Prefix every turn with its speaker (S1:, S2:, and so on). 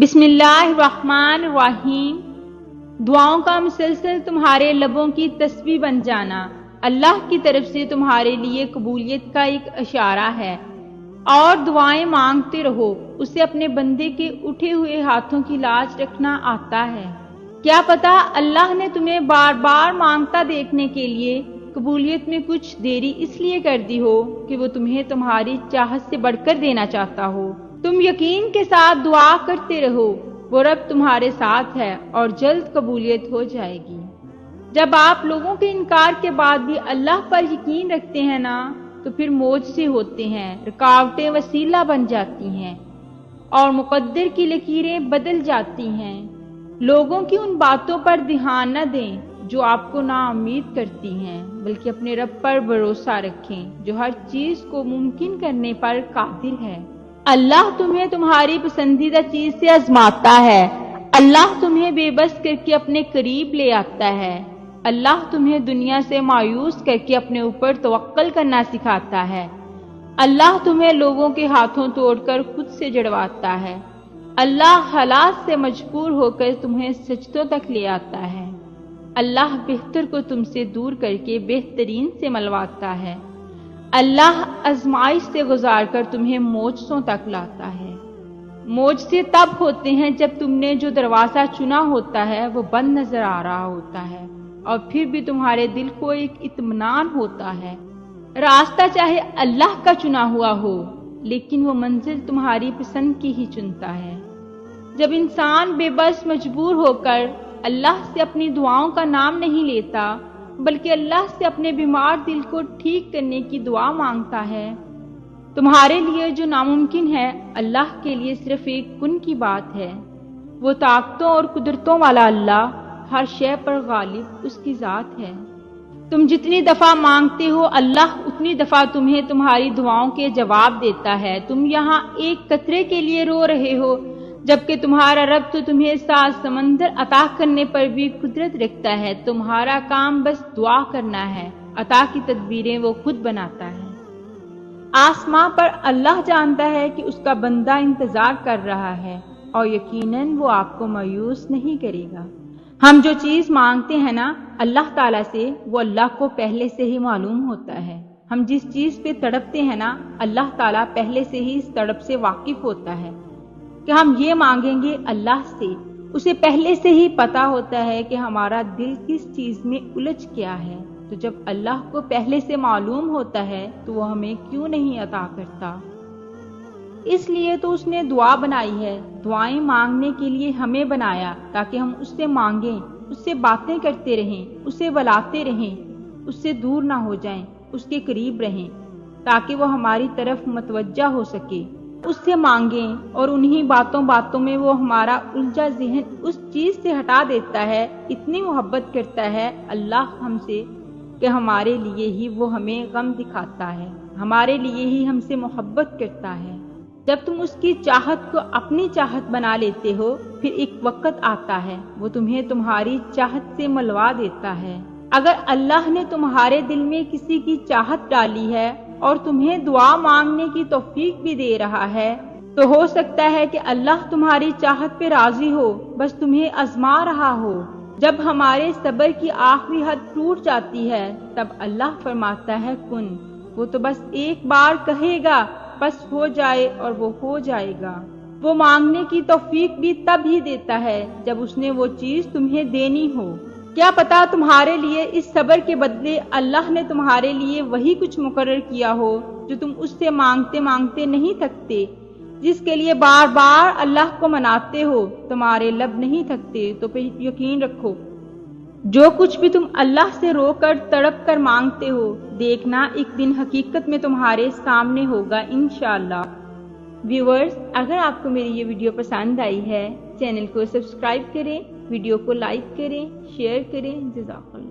S1: بسم اللہ الرحمن الرحیم۔ دعاؤں کا مسلسل تمہارے لبوں کی تسبیح بن جانا اللہ کی طرف سے تمہارے لیے قبولیت کا ایک اشارہ ہے، اور دعائیں مانگتے رہو، اسے اپنے بندے کے اٹھے ہوئے ہاتھوں کی لاج رکھنا آتا ہے۔ کیا پتا اللہ نے تمہیں بار بار مانگتا دیکھنے کے لیے قبولیت میں کچھ دیری اس لیے کر دی ہو کہ وہ تمہیں تمہاری چاہت سے بڑھ کر دینا چاہتا ہو۔ تم یقین کے ساتھ دعا کرتے رہو، وہ رب تمہارے ساتھ ہے اور جلد قبولیت ہو جائے گی۔ جب آپ لوگوں کے انکار کے بعد بھی اللہ پر یقین رکھتے ہیں نا، تو پھر معجزے ہوتے ہیں، رکاوٹیں وسیلہ بن جاتی ہیں اور مقدر کی لکیریں بدل جاتی ہیں۔ لوگوں کی ان باتوں پر دھیان نہ دیں جو آپ کو نا امید کرتی ہیں، بلکہ اپنے رب پر بھروسہ رکھیں جو ہر چیز کو ممکن کرنے پر قادر ہے۔ اللہ تمہیں تمہاری پسندیدہ چیز سے آزماتا ہے، اللہ تمہیں بے بس کر کے اپنے قریب لے آتا ہے، اللہ تمہیں دنیا سے مایوس کر کے اپنے اوپر توکل کرنا سکھاتا ہے، اللہ تمہیں لوگوں کے ہاتھوں توڑ کر خود سے جڑواتا ہے، اللہ حالات سے مجبور ہو کر تمہیں سجدوں تک لے آتا ہے، اللہ بہتر کو تم سے دور کر کے بہترین سے ملواتا ہے، اللہ آزمائش سے گزار کر تمہیں معجزوں تک لاتا ہے۔ معجزے تب ہوتے ہیں جب تم نے جو دروازہ چنا ہوتا ہے وہ بند نظر آ رہا ہوتا ہے، اور پھر بھی تمہارے دل کو ایک اطمینان ہوتا ہے۔ راستہ چاہے اللہ کا چنا ہوا ہو، لیکن وہ منزل تمہاری پسند کی ہی چنتا ہے۔ جب انسان بے بس مجبور ہو کر اللہ سے اپنی دعاؤں کا نام نہیں لیتا، بلکہ اللہ سے اپنے بیمار دل کو ٹھیک کرنے کی دعا مانگتا ہے، تمہارے لیے جو ناممکن ہے اللہ کے لیے صرف ایک کن کی بات ہے۔ وہ طاقتوں اور قدرتوں والا اللہ ہر شے پر غالب اس کی ذات ہے۔ تم جتنی دفعہ مانگتے ہو اللہ اتنی دفعہ تمہیں تمہاری دعاؤں کے جواب دیتا ہے۔ تم یہاں ایک قطرے کے لیے رو رہے ہو، جبکہ تمہارا رب تو تمہیں 7 سمندر عطا کرنے پر بھی قدرت رکھتا ہے۔ تمہارا کام بس دعا کرنا ہے، عطا کی تدبیریں وہ خود بناتا ہے۔ آسمان پر اللہ جانتا ہے کہ اس کا بندہ انتظار کر رہا ہے، اور یقیناً وہ آپ کو مایوس نہیں کرے گا۔ ہم جو چیز مانگتے ہیں نا اللہ تعالیٰ سے، وہ اللہ کو پہلے سے ہی معلوم ہوتا ہے۔ ہم جس چیز پہ تڑپتے ہیں نا اللہ تعالیٰ پہلے سے ہی اس تڑپ سے واقف ہوتا ہے کہ ہم یہ مانگیں گے اللہ سے۔ اسے پہلے سے ہی پتا ہوتا ہے کہ ہمارا دل کس چیز میں الجھ گیا ہے، تو جب اللہ کو پہلے سے معلوم ہوتا ہے تو وہ ہمیں کیوں نہیں عطا کرتا؟ اس لیے تو اس نے دعا بنائی ہے، دعائیں مانگنے کے لیے ہمیں بنایا تاکہ ہم اس سے مانگیں، اس سے باتیں کرتے رہیں، اسے بلاتے رہیں، اس سے دور نہ ہو جائیں، اس کے قریب رہیں تاکہ وہ ہماری طرف متوجہ ہو سکے۔ اس سے مانگیں اور انہی باتوں میں وہ ہمارا الجھا ذہن اس چیز سے ہٹا دیتا ہے۔ اتنی محبت کرتا ہے اللہ ہم سے کہ ہمارے لیے ہی وہ ہمیں غم دکھاتا ہے، ہمارے لیے ہی ہم سے محبت کرتا ہے۔ جب تم اس کی چاہت کو اپنی چاہت بنا لیتے ہو، پھر ایک وقت آتا ہے وہ تمہیں تمہاری چاہت سے ملوا دیتا ہے۔ اگر اللہ نے تمہارے دل میں کسی کی چاہت ڈالی ہے اور تمہیں دعا مانگنے کی توفیق بھی دے رہا ہے، تو ہو سکتا ہے کہ اللہ تمہاری چاہت پہ راضی ہو، بس تمہیں آزما رہا ہو۔ جب ہمارے صبر کی آخری حد ٹوٹ جاتی ہے تب اللہ فرماتا ہے کن، وہ تو بس ایک بار کہے گا بس ہو جائے، اور وہ ہو جائے گا۔ وہ مانگنے کی توفیق بھی تب ہی دیتا ہے جب اس نے وہ چیز تمہیں دینی ہو۔ کیا پتا تمہارے لیے اس صبر کے بدلے اللہ نے تمہارے لیے وہی کچھ مقرر کیا ہو جو تم اس سے مانگتے مانگتے نہیں تھکتے، جس کے لیے بار بار اللہ کو مناتے ہو، تمہارے لب نہیں تھکتے۔ تو پھر یقین رکھو جو کچھ بھی تم اللہ سے رو کر تڑپ کر مانگتے ہو، دیکھنا ایک دن حقیقت میں تمہارے سامنے ہوگا انشاءاللہ۔ ویورز، اگر آپ کو میری یہ ویڈیو پسند آئی ہے، چینل کو سبسکرائب کریں، ویڈیو کو لائک کریں، شیئر کریں۔ جزاک اللہ۔